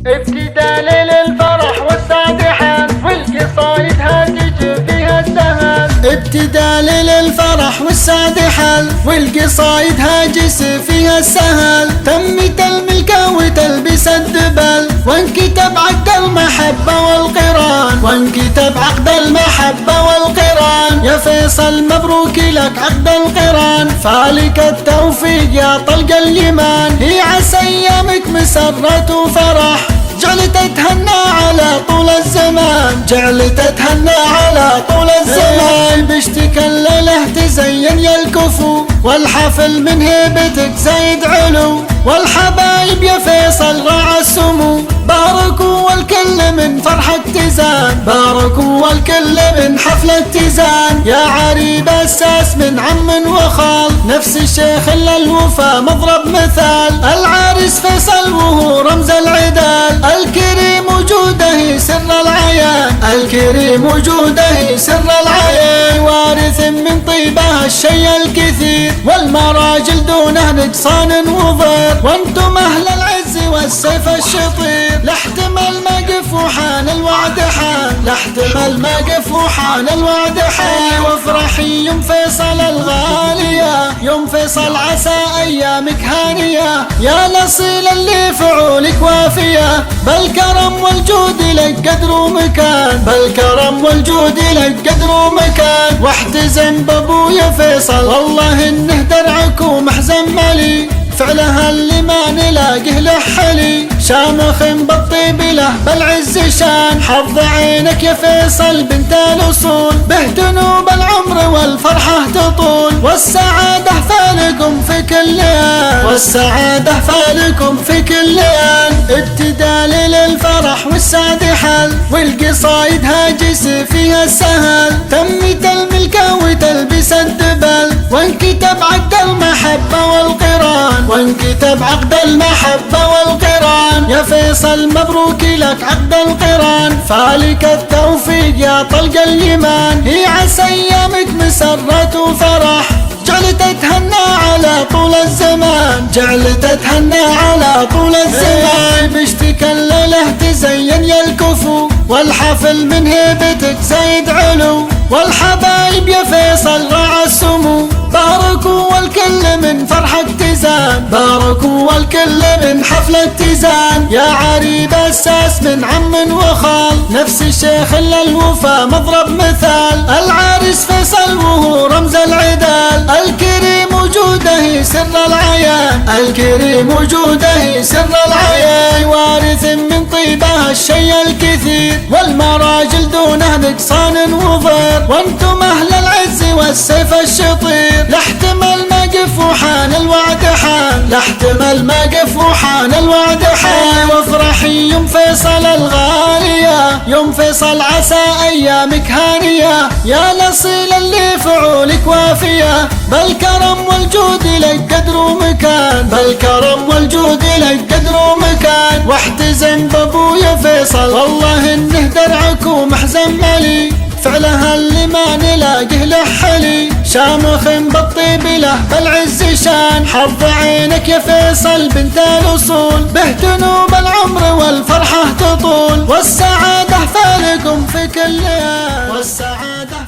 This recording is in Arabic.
ابتدال للفرح والسعد حال والقصايد هاجج فيها السهل. ابتدال للفرح والسعد حال والقصايد هاجس فيها السهل. تمت الملكة وتلبس الدبل وانكتب عقد المحبة والقران. وانكتب عقد المحبة والقران. يا فيصل مبروك لك عقد القران. فالك التوفيق يا طلق اليمان. هي عسى ايامك مسرة وفرح جعلت اتهنى على طول الزمان. جعلت اتهنى على طول الزمان. بشتك الليلة تزين يا الكفو والحفل من هيبتك زايد علو. والحبايب يا فيصل راعى السمو باركوا والكل من فرحة تزان. باركوا والكل من حفلة تزان. يا عريب الساس من عم وخال نفس الشيخ الا الوفا مضرب مثال. العريس فيصل وهو رمز العدال. الكريم وجوده سر العيان. الكريم وجوده سر العيان. وارث من طيبه الشيء الكثير والمراجل دونه نقصان وضير. وانتم اهل العز والسيف الشطير. لاحتمال موقف وحان الوعد حان. لاحتمال موقف وحان الوعد حان. وافرحي يوم فيصل الغالية يوم فيصل عسى ايامك هانية. يا الاصيل اللي فعولك وافية بالكرم والجود لك قدر ومكان. بالكرم والجود لك قدر ومكان. واحتزم بابويا فيصل والله انه درعك ومحزن مالي. فعلها اللي ما نلاقيه له حلي. شامخ بالطيب له بالعز شان. حظ عينك يا فيصل بنت الاصول به ذنوب العمر والفرحه تطول. والسعاده فالكم في كل آن. والسعاده فالكم في كل آن. ابتدال للفرح والسعد حال والقصايد هاجس فيها السهل. تمت الملكه وتلبس الدبل وانكتب عقد المحبه والقران. وانكتب عقد المحبة والقران. يا فيصل مبروك لك عقد القران. فالك التوفيق يا طلق اليمان. هي عسى ايامك مسرة وفرح جعلت اتهنى على طول الزمان. جعلت اتهنى على طول الزمان. بشتك الليلة تزين يا الكفو والحفل من هيبتك زايد علو. والحبايب يا فيصل راعى السمو باركوا والكل من فرحة تزان. باركوا والكل من حفلة تزان. يا عريب الساس من عم وخال نفس الشيخ الا الوفا مضرب مثال. العريس فيصل وهو رمز العدال. الكريم وجوده سر العيان. الكريم وجوده سر العيان. وارث من طيبه الشيء الكثير والمراجل دونه نقصان وضير. وانتم اهل العز والسيف الشطير. لاحتمال موقف وحان الوعد حان. لاحتمال موقف وحان الوعد حان. وافرحي يوم فيصل الغالية يوم فيصل عسى ايامك هانية. يا الاصيل اللي فعولك وافية بالكرم والجود لك قدر ومكان. بالكرم والجود لك قدر ومكان. واحتزم بابويا فيصل والله انه درعك ومحزن مالي. فعلها اللي ما نلاقيه له حلي. شامخ بالطيب له بالعز شان. حظ عينك يا فيصل بنت الاصول به ذنوب العمر والفرحه تطول. والسعاده فالكم في كل آن. والسعاده